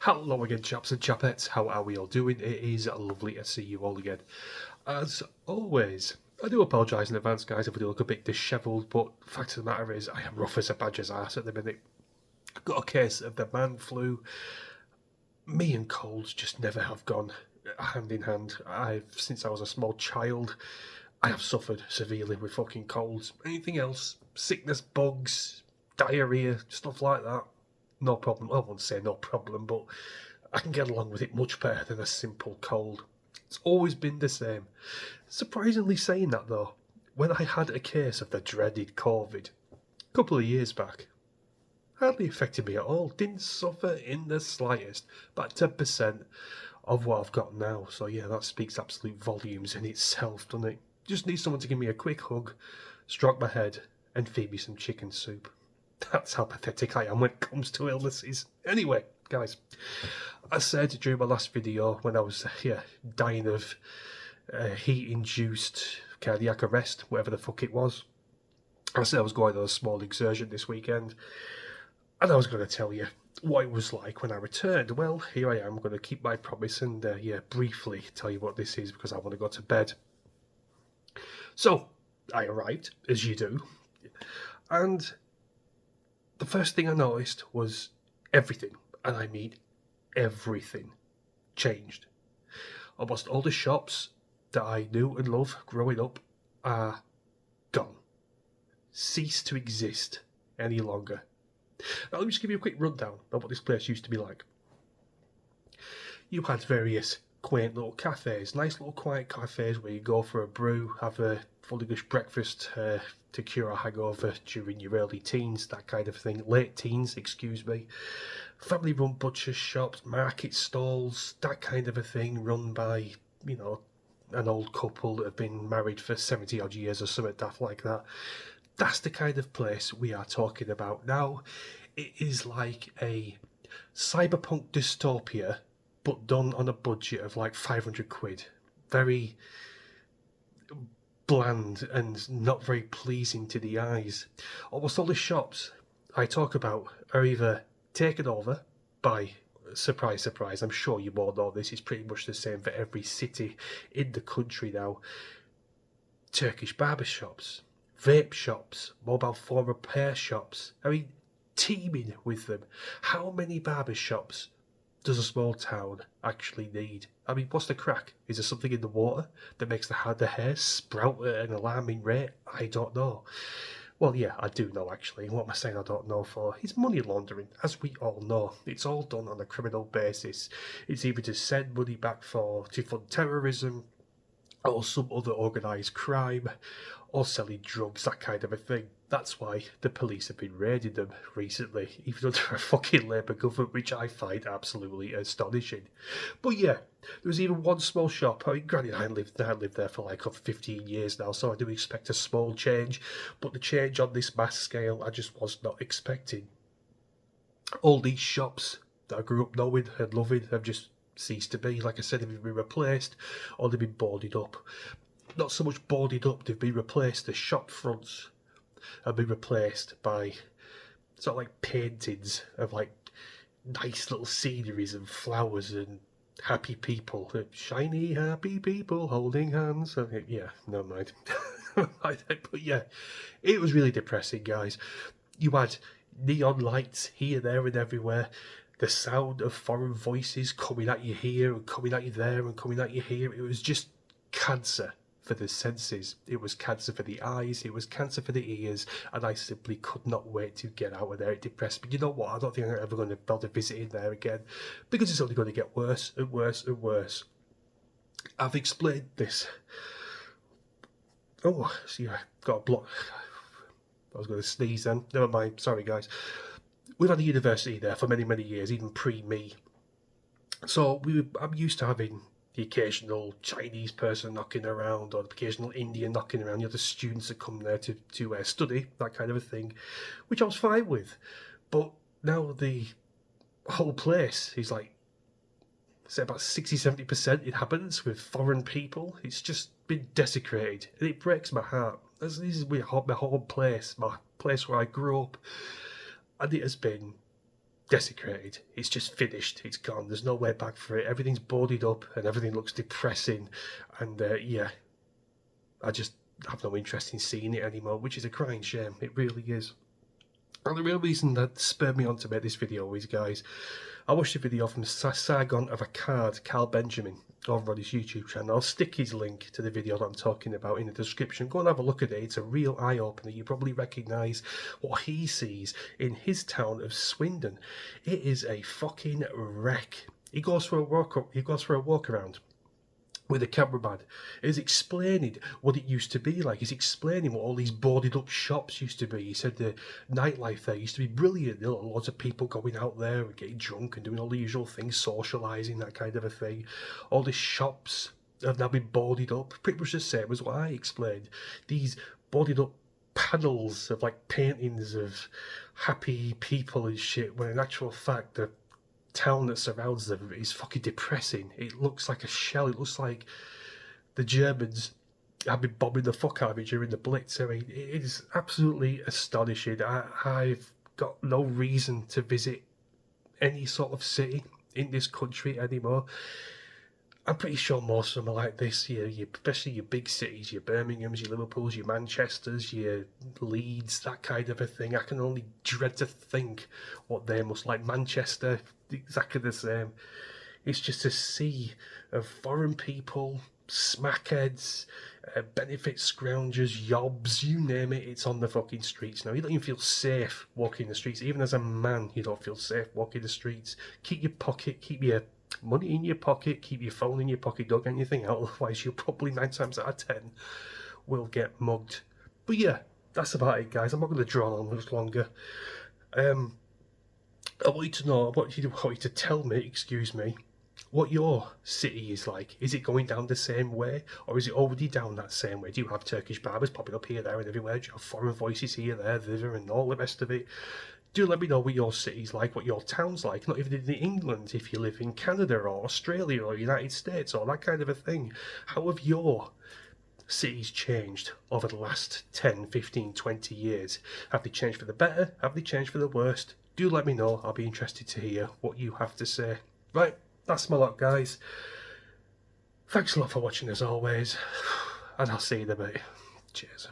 Hello again, chaps and chapettes. How are we all doing? It is lovely to see you all again. As always, I do apologise in advance, guys, if we do look a bit dishevelled, but the fact of the matter is, I am rough as a badger's arse at the minute. I've got a case of the man flu. Me and colds just never have gone hand in hand. Since I was a small child, I have suffered severely with fucking colds. Anything else, sickness, bugs, diarrhea, stuff like that, no problem. I won't say no problem, but I can get along with it much better than a simple cold. It's always been the same. Surprisingly saying that though, when I had a case of the dreaded COVID a couple of years back, hardly affected me at all. Didn't suffer in the slightest. About 10% of what I've got now. So yeah, that speaks absolute volumes in itself, doesn't it? Just need someone to give me a quick hug, stroke my head, and feed me some chicken soup. That's how pathetic I am when it comes to illnesses. Anyway, guys, I said during my last video when I was dying of heat-induced cardiac arrest, whatever the fuck it was, I said I was going on a small exertion this weekend, and I was going to tell you what it was like when I returned. Well, here I am. I'm going to keep my promise and briefly tell you what this is because I want to go to bed. So, I arrived, as you do, and the first thing I noticed was everything, and I mean everything, changed. Almost all the shops that I knew and loved growing up are gone. Cease to exist any longer. Now, let me just give you a quick rundown of what this place used to be like. You had various quaint little cafes, nice little quiet cafes where you go for a brew, have a full English breakfast to cure a hangover during your early teens, that kind of thing. Late teens, excuse me. Family run butcher shops, market stalls, that kind of a thing, run by, an old couple that have been married for 70 odd years or something daft like that. That's the kind of place we are talking about now. It is like a cyberpunk dystopia, but done on a budget of like 500 quid. Very bland and not very pleasing to the eyes. Almost all the shops I talk about are either taken over by, surprise, surprise, I'm sure you all know this, it's pretty much the same for every city in the country now. Turkish barber shops, vape shops, mobile phone repair shops. I mean, teeming with them. How many barber shops does a small town actually need? I mean, what's the crack? Is there something in the water that makes the hair sprout at an alarming rate? I don't know. Well, yeah, I do know actually. What am I saying I don't know for? It's money laundering, as we all know. It's all done on a criminal basis. It's either to send money back to fund terrorism, or some other organised crime, or selling drugs, that kind of a thing. That's why the police have been raiding them recently, even under a fucking Labour government, which I find absolutely astonishing. But yeah, there was even one small shop. I mean, granted, I lived there for like 15 years now, so I do expect a small change, but the change on this mass scale I just was not expecting. All these shops that I grew up knowing and loving have just ceased to be. Like I said, they've been replaced or they've been boarded up. Not so much boarded up, they've been replaced. The shop fronts have been replaced by sort of like paintings of like nice little sceneries and flowers and happy people, shiny happy people holding hands. Okay, yeah, never mind. But yeah, it was really depressing, guys. You had neon lights here, there, and everywhere. The sound of foreign voices coming at you here and coming at you there and coming at you here. It was just cancer for the senses. It was cancer for the eyes. It was cancer for the ears. And I simply could not wait to get out of there. It depressed me. You know what? I don't think I'm ever going to bother visiting there again because it's only going to get worse and worse and worse. I've explained this. Oh, see, I got a block. I was going to sneeze then. Never mind. Sorry, guys. We've had a university there for many, many years, even pre-me. So I'm used to having the occasional Chinese person knocking around or the occasional Indian knocking around. The students that come there to study, that kind of a thing, which I was fine with. But now the whole place is like, say about 60-70% inhabitants with foreign people. It's just been desecrated and it breaks my heart. This is my home place, my place where I grew up. And it has been desecrated. It's just finished. It's gone. There's no way back for it. Everything's boarded up and everything looks depressing. And yeah, I just have no interest in seeing it anymore, which is a crying shame. It really is. And the real reason that spurred me on to make this video is, guys, I watched a video from Sargon of Akkad, Carl Benjamin, over on his YouTube channel. I'll stick his link to the video that I'm talking about in the description. Go and have a look at it. It's a real eye-opener. You probably recognise what he sees in his town of Swindon. It is a fucking wreck. He goes for a walk around with a cameraman. He's explaining what it used to be like. He's explaining what all these boarded up shops used to be. He said the nightlife there used to be brilliant. There were lots of people going out there and getting drunk and doing all the usual things, socialising, that kind of a thing. All the shops have now been boarded up, pretty much the same as what I explained. These boarded up panels of like paintings of happy people and shit, when in actual fact the town that surrounds them is fucking depressing. It looks like a shell. It looks like the Germans have been bombing the fuck out of it during the Blitz. I mean, it is absolutely astonishing. I've got no reason to visit any sort of city in this country anymore. I'm pretty sure most of them are like this, especially your big cities, your Birminghams, your Liverpools, your Manchesters, your Leeds, that kind of a thing. I can only dread to think what they must like. Manchester, exactly the same. It's just a sea of foreign people, smackheads, benefit scroungers, yobs, you name it, it's on the fucking streets now. You don't even feel safe walking the streets. Even as a man, you don't feel safe walking the streets. Keep your money in your pocket, keep your phone in your pocket, don't get anything out, otherwise you'll probably 9 times out of 10 will get mugged. But yeah, that's about it, guys. I'm not going to draw on much longer. I want you to know, I want you to tell me, excuse me, what your city is like. Is it going down the same way, or is it already down that same way? Do you have Turkish barbers popping up here, there and everywhere? Do you have foreign voices here, there, thither and all the rest of it? Do let me know what your city's like, what your town's like, not even in England, if you live in Canada or Australia or United States or that kind of a thing. How have your cities changed over the last 10, 15, 20 years? Have they changed for the better? Have they changed for the worst? Do let me know. I'll be interested to hear what you have to say. Right, that's my lot, guys. Thanks a lot for watching as always, and I'll see you in a bit. Cheers.